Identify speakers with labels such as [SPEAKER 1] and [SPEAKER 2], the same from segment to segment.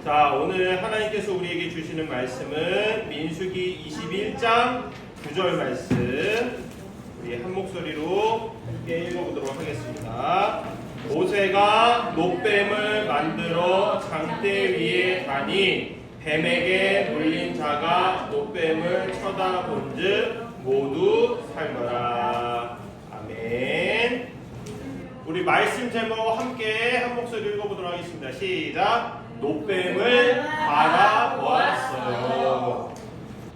[SPEAKER 1] 자, 오늘 하나님께서 우리에게 주시는 말씀은 민수기 21장 9절 말씀. 우리 한 목소리로 함께 읽어보도록 하겠습니다. 모세가 놋뱀을 만들어 장대 위에 다니 뱀에게 물린 자가 놋뱀을 쳐다본즉 모두 살더라. 아멘. 우리 말씀 제목 함께 한 목소리 읽어보도록 하겠습니다. 시작. 놋뱀을 바라보았어요.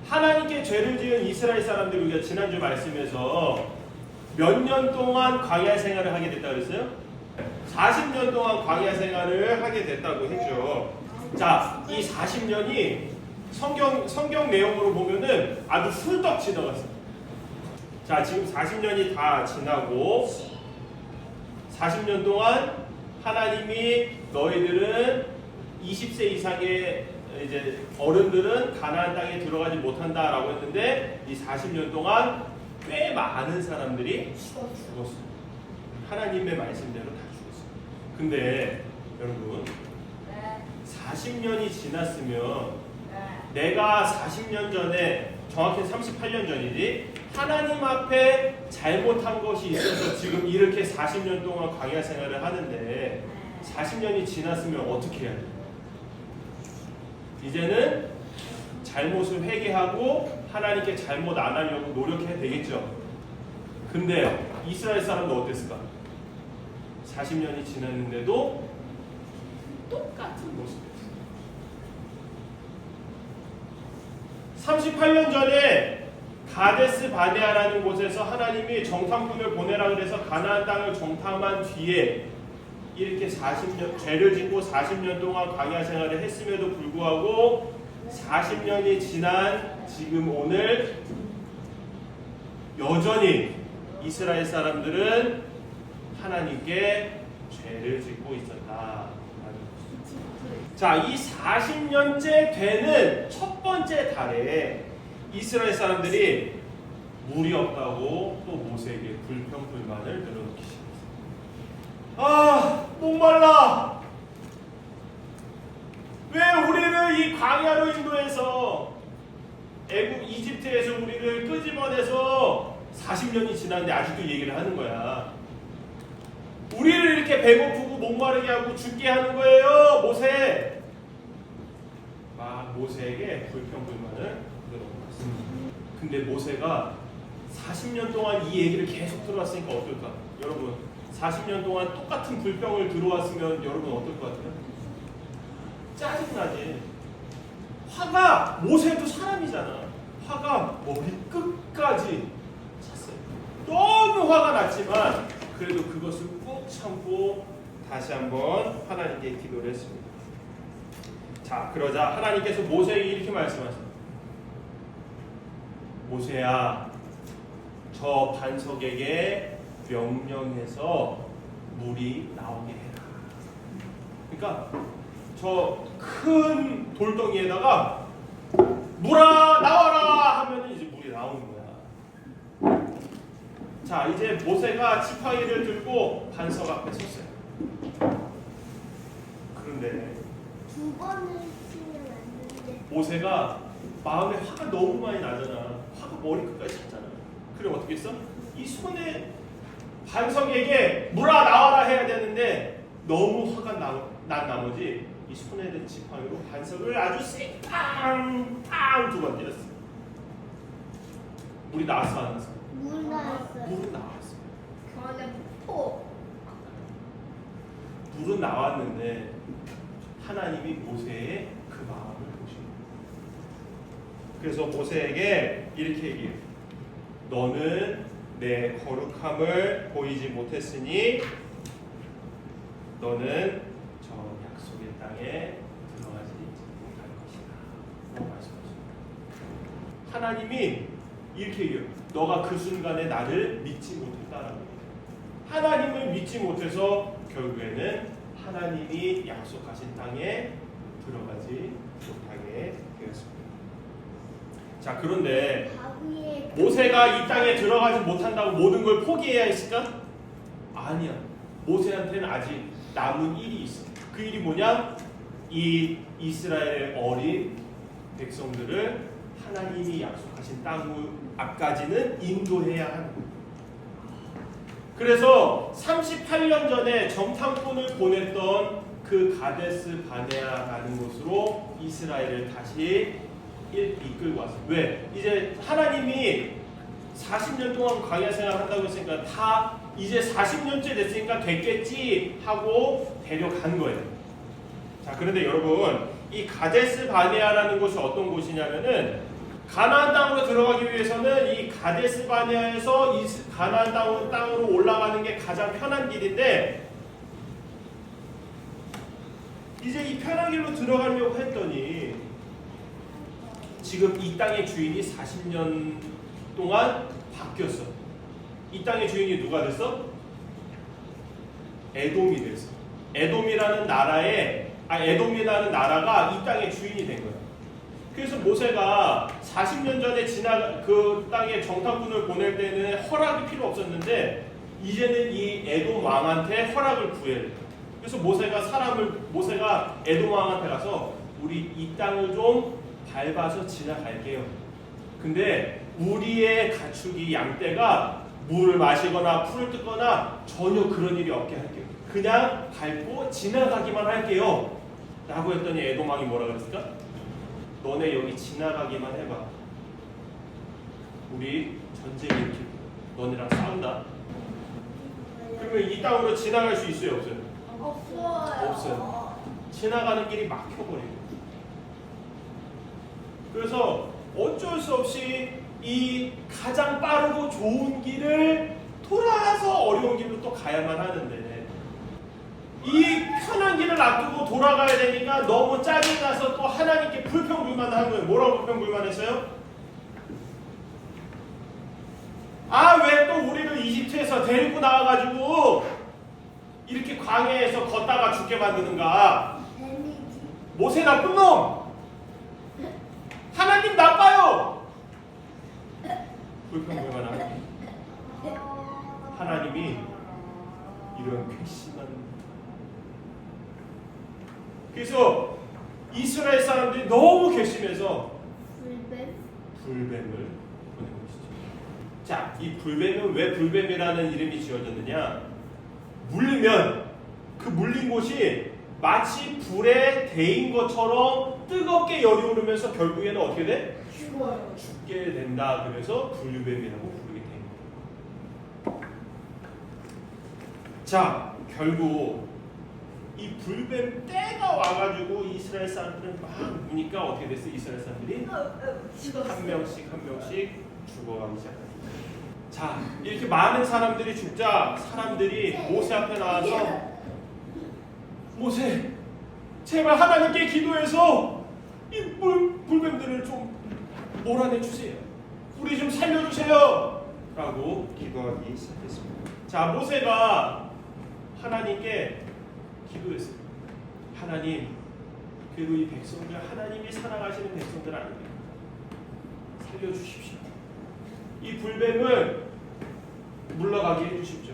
[SPEAKER 1] 하나님께 죄를 지은 이스라엘 사람들, 우리가 지난주 말씀에서 몇 년 동안 광야 생활을 하게 됐다고 그랬어요? 40년 동안 광야 생활을 하게 됐다고 했죠. 자, 이 40년이 성경 내용으로 보면은 아주 훌떡 지나갔어요. 자, 지금 40년이 다 지나고 40년 동안 하나님이 너희들은 20세 이상의 이제 어른들은 가나안 땅에 들어가지 못한다라고 했는데 이 40년 동안 꽤 많은 사람들이 죽었어요. 하나님의 말씀대로 다 죽었어요. 근데 여러분 40년이 지났으면 내가 40년 전에, 정확히 38년 전이지, 하나님 앞에 잘못한 것이 있어서 지금 이렇게 40년 동안 광야 생활을 하는데 40년이 지났으면 어떻게 해야 돼? 이제는 잘못을 회개하고 하나님께 잘못 안 하려고 노력해야 되겠죠. 근데 이스라엘 사람도 어땠을까? 40년이 지났는데도 똑같은 모습이었어요. 38년 전에 가데스 바네아라는 곳에서 하나님이 정탐꾼을 보내라 그래서 가나안 땅을 정탐한 뒤에 이렇게 40년 죄를 짓고 40년 동안 광야 생활을 했음에도 불구하고 40년이 지난 지금 오늘 여전히 이스라엘 사람들은 하나님께 죄를 짓고 있었다. 자, 이 40년째 되는 첫 번째 달에 이스라엘 사람들이 물이 없다고 또 모세에게 불평불만을 늘어놓기 시작했어요. 아, 목말라! 왜 우리를 이 광야로 인도해서 이집트에서 우리를 끄집어내서 40년이 지났는데 아직도 얘기를 하는 거야. 우리를 이렇게 배고프고 목마르게 하고 죽게 하는 거예요, 모세. 막 모세에게 불평불만을 늘어놓았습니다. 근데 모세가 40년 동안 이 얘기를 계속 들어왔으니까 어떨까? 여러분, 40년 동안 똑같은 불평을 들어왔으면 여러분 어떨 것 같아요? 짜증나지. 화가, 모세도 사람이잖아. 화가 머리 끝까지 찼어요. 너무 화가 났지만 그래도 그것을 꾹 참고 다시 한번 하나님께 기도를 했습니다. 자, 그러자 하나님께서 모세에게 이렇게 말씀하세요. 모세야, 저 반석에게 명령해서 물이 나오게 해라. 그러니까 저 큰 돌덩이에다가 물아 나와라 하면 이제 물이 나오는 거야. 자, 이제 모세가 지팡이를 들고 반석 앞에 섰어요. 그런데
[SPEAKER 2] 두 번을 치면 안 되는데
[SPEAKER 1] 모세가 마음에 화가 너무 많이 나잖아. 화가 머리 끝까지 찼잖아. 그럼 어떻게 했어? 이 손에 반석에게 물아 나와라 해야 되는데 너무 화가 난 나머지 이 손에 든 지팡이로 반석을 아주 세게 팡팡 두 번 때렸어. 물이 나왔어, 안 나왔어?
[SPEAKER 2] 물 나왔어요.
[SPEAKER 1] 물은 나왔어.
[SPEAKER 2] 그거는 포.
[SPEAKER 1] 물은 나왔는데 하나님이 모세의 그 마음을 보시고, 그래서 모세에게 이렇게 얘기해요. 너는 내 거룩함을 보이지 못했으니 너는 저 약속의 땅에 들어가지 못할 것이다 라고 말씀하십니다. 하나님이 이렇게 얘기해요. 너가 그 순간에 나를 믿지 못했다라고 얘기해요. 하나님을 믿지 못해서 결국에는 하나님이 약속하신 땅에 들어가지 못하게 되었습니다. 자, 그런데 모세가 이 땅에 들어가지 못한다고 모든 걸 포기해야 했을까? 아니야. 모세한테는 아직 남은 일이 있어. 그 일이 뭐냐? 이 이스라엘의 어린 백성들을 하나님이 약속하신 땅 앞까지는 인도해야 하는 거예요. 그래서 38년 전에 정탐꾼을 보냈던 그 가데스 바네아라는 곳으로 이스라엘을 다시 이끌고 왔어요. 왜? 이제 하나님이 40년 동안 광야 생활을 한다고 했으니까 다 이제 40년째 됐으니까 됐겠지 하고 데려간 거예요. 자, 그런데 여러분, 이 가데스 바네아라는 곳이 어떤 곳이냐면은 가나안 땅으로 들어가기 위해서는 이 가데스 바네아에서 가나안 땅으로 올라가는 게 가장 편한 길인데, 이제 이 편한 길로 들어가려고 했더니 지금 이 땅의 주인이 40년 동안 바뀌었어. 이 땅의 주인이 누가 됐어? 에돔이 됐어. 에돔이라는 나라가 이 땅의 주인이 된 거야. 그래서 모세가 40년 전에 그 땅에 정탐꾼을 보낼 때는 허락이 필요 없었는데 이제는 이 에돔 왕한테 허락을 구해야 돼. 그래서 모세가 에돔 왕한테 가서 우리 이 땅을 좀 밟아서 지나갈게요. 근데 우리의 가축이 양떼가 물을 마시거나 풀을 뜯거나 전혀 그런 일이 없게 할게요. 그냥 밟고 지나가기만 할게요. 라고 했더니 에돔 왕이 뭐라 그랬을까? 너네 여기 지나가기만 해봐. 우리 전쟁 일으키고 너네랑 싸운다. 그러면 이 땅으로 지나갈 수 있어요? 없어요? 없어요. 지나가는 길이 막혀버리고. 그래서 어쩔 수 없이 이 가장 빠르고 좋은 길을 돌아서 어려운 길로 또 가야만 하는데, 이 편한 길을 앞두고 돌아가야 되니까 너무 짜증나서 또 하나님께 불평불만하는 거예요. 뭐라고 불평불만했어요? 왜 또 우리를 이집트에서 데리고 나와가지고 이렇게 광야에서 걷다가 죽게 만드는가? 모세 나쁜 놈! 하나님 나빠요! 불평불만하고 하나님이 이런 괘씸한, 그래서 이스라엘 사람들이 너무 괘씸해서 불뱀을 보낸 것이죠. 자, 이 불뱀은 왜 불뱀이라는 이름이 지어졌느냐? 물리면 그 물린 곳이 마치 불에 데인 것처럼 뜨겁게 열이 오르면서 결국에는 어떻게 돼? 죽게 된다. 그래서 불뱀이라고 부르게 됩니다. 자, 결국 이 불뱀 때가 와가지고 이스라엘 사람들은 막 우니까 어떻게 됐어? 이스라엘 사람들이 한 명씩 죽어가기 시작합니다. 자, 이렇게 많은 사람들이 죽자 사람들이 모세 앞에 나와서 모세, 제발 하나님께 기도해서 이 불뱀들을 좀 몰아내 주세요. 우리 좀 살려주세요. 라고 기도하기 시작했습니다. 자, 모세가 하나님께 기도했어요. 하나님, 그리고 이 백성들 하나님이 사랑하시는 백성들 아닙니까? 살려주십시오. 이 불뱀을 물러가게 해주십시오.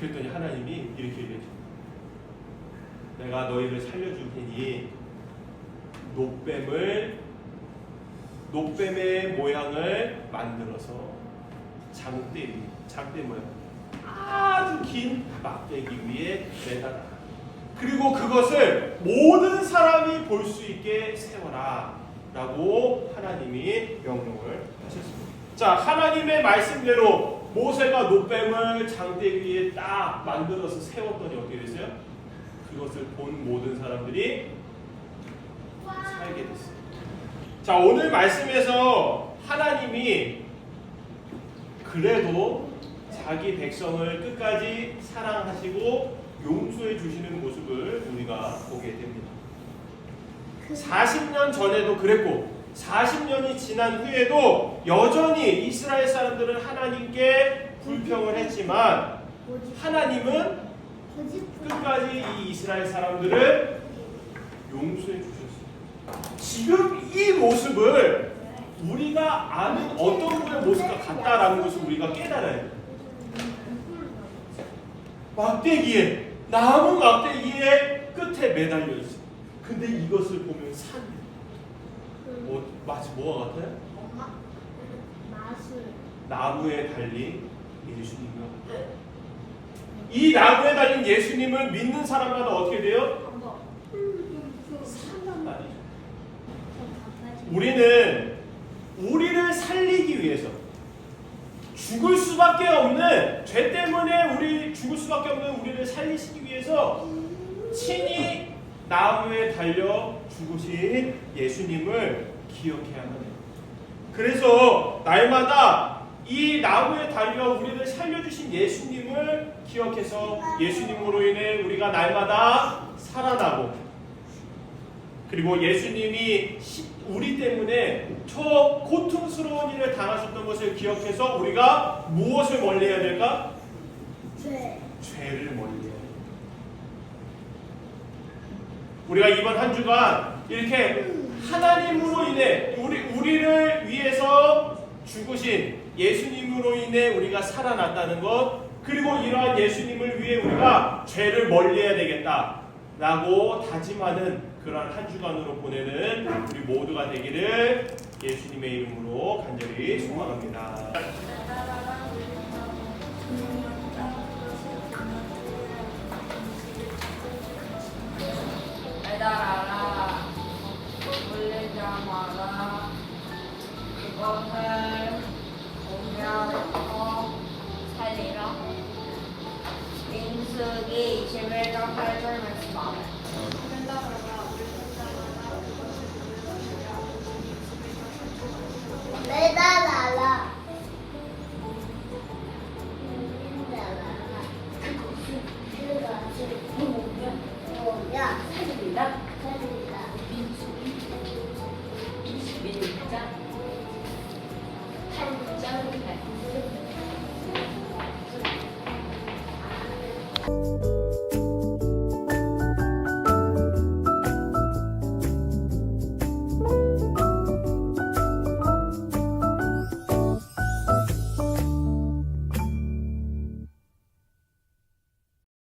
[SPEAKER 1] 그랬더니 하나님이 이렇게 얘기했죠. 내가 너희를 살려줄 테니 녹뱀의 모양을 만들어서 장대 모양 아주 긴 막대기 위에 매달아. 그리고 그것을 모든 사람이 볼 수 있게 세워라. 라고 하나님이 명령을 하셨습니다. 자, 하나님의 말씀대로 모세가 녹뱀을 장대기 위에 딱 만들어서 세웠더니 어떻게 됐어요? 그것을 본 모든 사람들이 살게 됐어요. 자, 오늘 말씀에서 하나님이 그래도 자기 백성을 끝까지 사랑하시고 용서해 주시는 모습을 우리가 보게 됩니다. 40년 전에도 그랬고 40년이 지난 후에도 여전히 이스라엘 사람들은 하나님께 불평을 했지만 하나님은 끝까지 이 이스라엘 사람들을 용서해 주셨어요. 지금 이 모습을 우리가 아는 어떤 분의 모습과 같다라는 것을 우리가 깨달아야 돼요. 막대기에, 나무 막대기에 끝에 매달려 있어요. 근데 이것을 보면 산. 마치 뭐가 같아요?
[SPEAKER 2] 엄마? 마술.
[SPEAKER 1] 나무에 달린 예수님과 같아요. 이 나무에 달린 예수님을 믿는 사람마다 어떻게 돼요?
[SPEAKER 2] 엄마.
[SPEAKER 1] 산단 말이죠. 우리는 우리를 살리기 위해서 죽을 수밖에 없는 죄 때문에 우리 죽을 수밖에 없는 우리를 살리시기 위해서 친히 나무에 달려 죽으신 예수님을 기억해야만 해요. 그래서 날마다 이 나무에 달려 우리를 살려주신 예수님을 기억해서 예수님으로 인해 우리가 날마다 살아나고, 그리고 예수님이 우리 때문에 저 고통스러운 일을 당하셨던 것을 기억해서 우리가 무엇을 멀리해야 될까? 죄를 멀리해야 돼요. 우리가 이번 한 주간 이렇게 하나님으로 인해 우리를 위해서 죽으신 예수님으로 인해 우리가 살아났다는 것, 그리고 이러한 예수님을 위해 우리가 죄를 멀리해야 되겠다라고 다짐하는 그러한 한 주간으로 보내는 우리 모두가 되기를 예수님의 이름으로 간절히 소망합니다.
[SPEAKER 3] 매달아라, 물리지 마라, 그것을 공개하고 살리라. 민수기 21장 8절 말씀 아멘.
[SPEAKER 2] 매달아라. 뭐야? 살리라. 민수기 21장 8절 말씀.